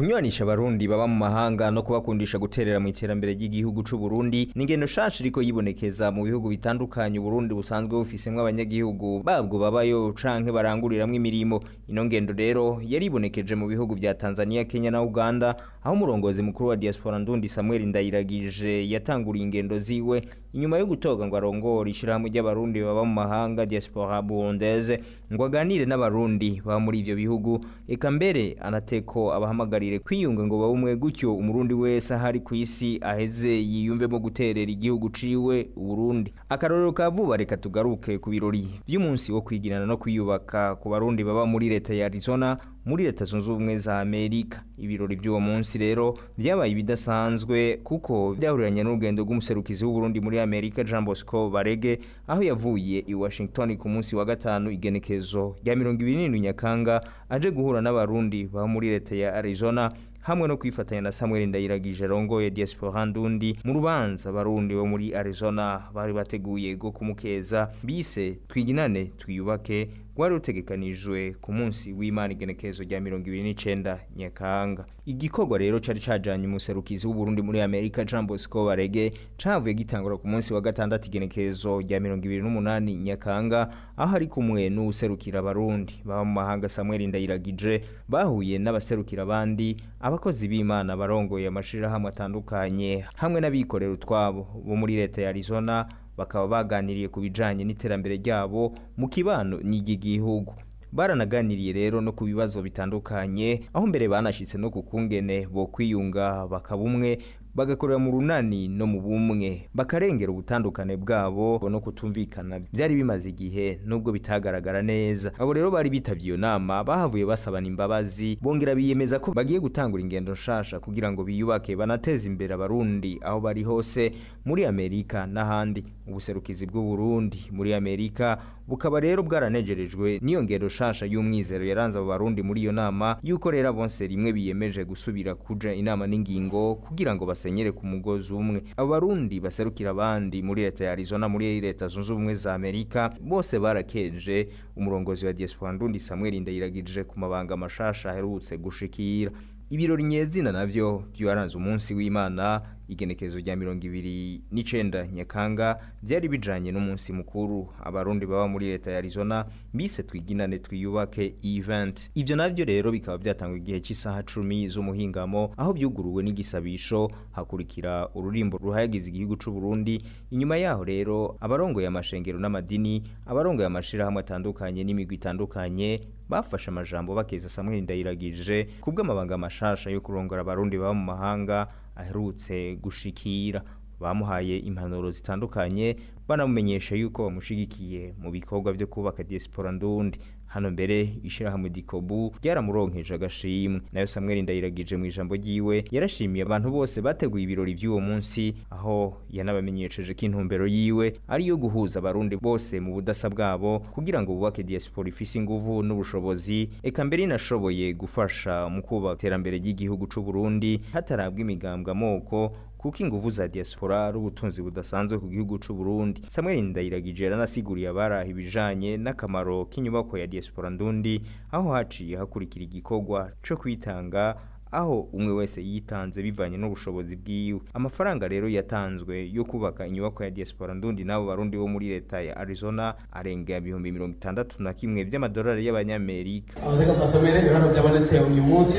kunywanisha abarundi baba mu mahanga no kubakundisha guterera mu iterambere ry'igihugu c'u Burundi n'ingendo shasha iriko yibonekeza mu bihugu bitandukanye Burundi busanzwe bufisemwe abanyagihugu babwo babayo canke baranguriramwe imirimo. Ino ngendo rero yaribonekeje mu bihugu vya Tanzania, Kenya na Uganda, aho umurongozi mukuru wa Diaspora Ndundi Samuel Ndayiragije yatanguriye ingendo ziwe inyuma yo gutoga ngo arongore ishirahamwe ry'abarundi baba mu mahanga Diaspora Burundaise ngo aganire n'abarundi baba muri ivyo bihugu, eka mbere anateko abahamagarire kwiyunga ngo babumwe gutyo umurundi wese ahari kw'isi aheze yiyumvemo guterera igihugu ciwe Uburundi. Akarorero ka vuba reka tugaruke ku birori vy'umunsi wo kwigirana no kwiyubaka ku barundi baba muri leta ya Arizona muri leta zunze ubumwe za Amerika. Ibirori by'uwo munsi rero vyabaye ibidasanzwe kuko byahuriranye n'urugendo rw'umuserukizi w'Uburundi muri Amerika Jean Bosco Barege, aho yavuye i Washington ku munsi wa gatanu igenekezo rya 27 Nyakanga aje guhura n'abarundi ba muri leta ya Arizona hamwe no kwifatanya na Samuel Ndayiragije rongoye Diaspora Ndundi mu rubanza barundi bo muri Arizona bari bateguye go kumukeza bise twiginane twiyubake gwari utegekanijwe ku munsi w'Imana igenekezo rya 29 Nyakanga. Igikorwa rero cari cajanye umuserukizi w'Uburundi muri Amerika Jean Bosco Barege cavuye gitangura ku munsi wa gatandatu igenekezo rya 28 Nyakanga, aho ari kumwe n'userukira abarundi baba mu mahanga Samuel Ndayiragije bahuye n'abaserukira abandi abakozi b'Imana barongoye amashirahamwe atandukanye hamwe n'abikorera utwabo bo muri leta ya Arizona, bakaba baganiriye ku bijanye n'iterambere ryabo mu kibano n'igihugu. Baranaganiriye rero no ku bibazo bitandukanye, aho mbere banashitse no kukungene bo kwiyunga bakabumwe bagakorera mu runani no mu bumwe bakarengera ubutandukane bwabo no kutumvikana byari bimaze igihe nubwo bitagaragara neza. Abo rero bari bitavye iyo nama bahavuye basabana imbabazi, bongera biyemeza ko bagiye gutangura ingendo nshasha kugira ngo biyubake banateza imbere abarundi aho bari hose muri Amerika n'ahandi. Ubuserukizi bw'u Burundi muri Amerika bukaba rero bwaranejerejwe niyo ngendo nshasha y'umwizero yaranze abo barundi muri iyo nama, yuko rero bonse rimwe biyemeje gusubira kuja inama n'ingingo kugira ngo basenyere ku mugozi umwe. Abo barundi baserukira abandi muri leta ya Arizona muri leta zunze ubumwe za Amerika bose barakeje umurongozi wa Diaspora Ndundi Samuel Ndayiragije ku mabanga mashasha aherutse gushikira. Ibirori nyezina navyo byaranze umunsi w'Imana igenekezo rya 29 Nyakanga byari bijanye n'umunsi mukuru abarundi baba muri leta ya Arizona bise twiginane twiyubake event. Ivyo navyo rero bikaba byatangwa igihe cy'isaha 10 z'umuhingamo, aho byuguruwe n'igisabisho hakurikira ururimbo ruhayagiza igihugu c'u Burundi. Inyuma yaho rero abarongoye amashengero n'amadini, abarongoye amashirahamwe atandukanye n'imigwi itandukanye bafashe amajambo bakeza Samuel Ndayiragije kubw'amabanga mashasha yo kurongora abarundi baba mu mahanga aherutse gushikira. Bamuhaye impanuro zitandukanye banamumenyesha yuko bamushigikiye mu bikorwa byo kubaka Diaspora Ndundi. Hano mbere ishirahamwe Dikobu ryaramuronkeje agashimwe. Nayo Samuel Ndayiragije mu ijambo ryiwe yarashimiye abantu bose bateguye ibirori by'uwo munsi, aho yanabamenyesheje ko intumbero yiwe ari yo guhuza abarundi bose mu budasa bwabo kugira ngo bubake Diaspora ifise inguvu n'ubushobozi, eka mbere inashoboye gufasha mu kubaka iterambere ry'igihugu c'u Burundi hatarabwa imigambwe amoko, kuko inguvu za Diaspora ari ubutunzi budasanzwe ku gihugu c'u Burundi. Samuel Ndayiragije yaranasiguriye abaraha ibijanye n'akamaro k'inyubako ya Diaspora Ndundi, aho haciye hakurikira igikorwa co kwitanga, aho umwe wese yitanze bivanye n'ubushobozi bwiwe. Amafaranga rero yatanzwe yo kubaka inyubako ya Diaspora Ndundi nabo barundi bo muri leta ya Arizona arenga 61,000 by'amadolari y'abanyamerika. Abazeka basomere ibihano byabonetse uyu munsi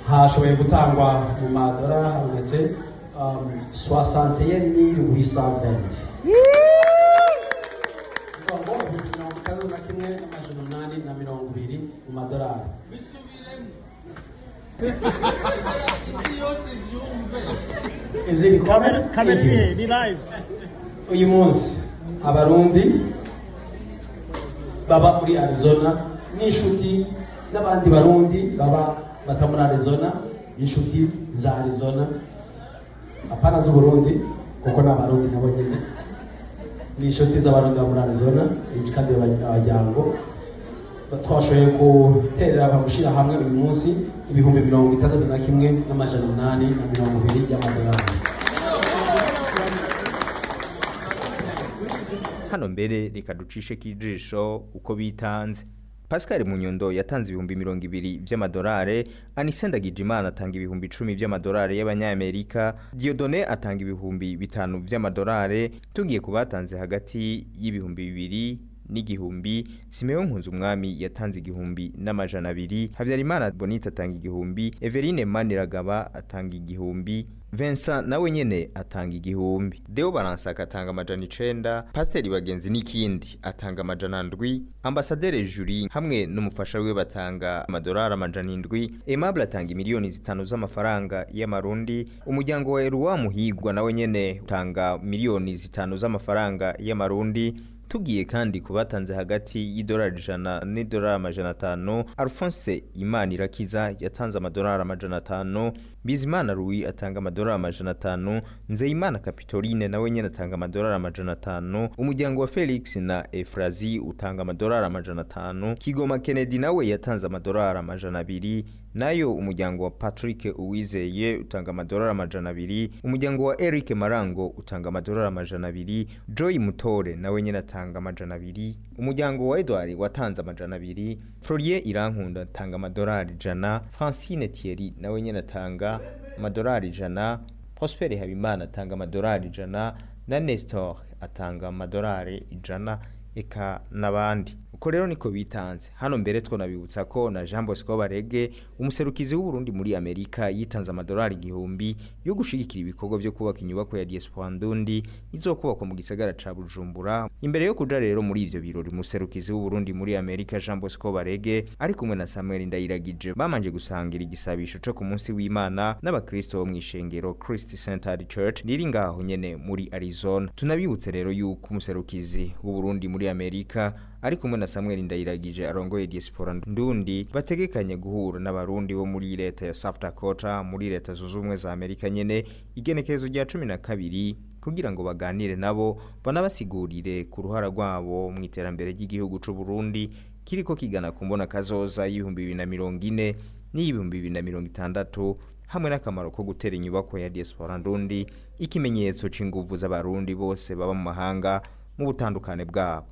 hashoboye gutangwa mu madolari habonetse 61,820. Ngo mirongo itanu na kimwe n'amajana 820 mu madolari. Izindi kamera ni live. Uyu munsi abarundi baba muri Arizona n'inshuti n'abandi barundi baba batamuri Arizona, inshuti za Arizona apana z'u Burundi kuko n'abarundi nabo nyene n'inshuti z'abarundi muri Arizona kandi abajyango twashoboye guterera bamushira hamwe uyu munsi 61,820 y'amadolari. Hano mbere reka ducishe kijisho uko bitanze. Pascal Munyundo yatanze ibihumbi 200 vy'amadolari, Anise Ndagijimana atanga ibihumbi 10 vy'amadolari y'abanyamerika, Dieudonné atanga ibihumbi 5 vy'amadolari. Tugiye kubatanze hagati y'ibihumbi 2 n'igihumbi, Simeon Nkunzumwami yatanze igihumbi n'amajana 2, Havyarimana Bonita atanga igihumbi, Everine Maniragaba atanga igihumbi, Vincent nawe nyene atanga igihumbi, Deo Baransaka atanga amajana 9, Pasiteri Bagenzi n'ikindi atanga amajana 7, Ambasaderi Julie hamwe n'umufasha we batanga amadolari amajana 7, Aimable atanga miliyoni 5 z'amafaranga y'amarundi, umuryango wa Eruwa Muhigwa nawe nyene utanga miliyoni 5 z'amafaranga y'amarundi. Tugiye kandi kubatanze hagati y'idolari 100 n'idolari amajana 5, Alphonse Imanirakiza yatanze amadolari amajana 5, Bizimana Louis atanga amadolari amajana 5, Nzeyimana Capitoline nawe nyene atanga amadolari amajana 5, umuryango wa Felix na Efrazi utanga amadolari amajana 5, Kigoma Kennedy nawe yatanze amadolari amajana 2, nayo umuryango wa Patrick Uwizeye utanga amadolari amajana 2, umuryango wa Eric Marango utanga amadolari amajana 2, Joy Mutore nawe nyene atanga amajana 2, umuryango wa Edouard watanze amajana 2, Florier Irankunda atanga amadolari 100, Francine Thierry nawe nyene atanga amadolari 100, Prosper Habimana atanga amadolari 100, na Nestor atanga amadolari 100, eka nabandi. Uko rero niko bitanze. Hano mbere twonabibutsa ko na Jean Bosco Barege umuserukizi w'u Burundi muri Amerika yitanze amadolari 1000 yo gushigikira ibikorwa byo kubaka inyubako ya Diaspora Ndundi izokubakwa mu gisagara ca Bujumbura. Imbere yo kuja rero muri ivyo birori umuserukizi w'u Burundi muri Amerika Jean Bosco Barege ari kumwe na Samuel Ndayiragije bamanje gusangira igisabisho cyo ku munsi w'Imana n'abakristo bo mw'ishengero Christ Centered Church riri ngaho nyene muri Arizona. Tunabibutse rero yuko umuserukizi w'u Burundi muri Amerika ari kumwe na Samuel Ndayiragije arongoye Diaspora Ndundi bategekanye guhura n'abarundi bo muri leta ya South Dakota muri leta zunze ubumwe za Amerika nyene igenekerezo rya 12 kugira ngo baganire nabo banabasigurire ku ruhara rwabo mu iterambere ry'igihugu c'u Burundi kiriko kigana kumbona kazoza y'ibihumbi 2040 n'ibihumbi 2060 hamwe n'akamaro ko gutera inyubako ya Diaspora Ndundi ikimenyetso c'inguvu z'abarundi bose baba mu mahanga mu butandukane bwabo.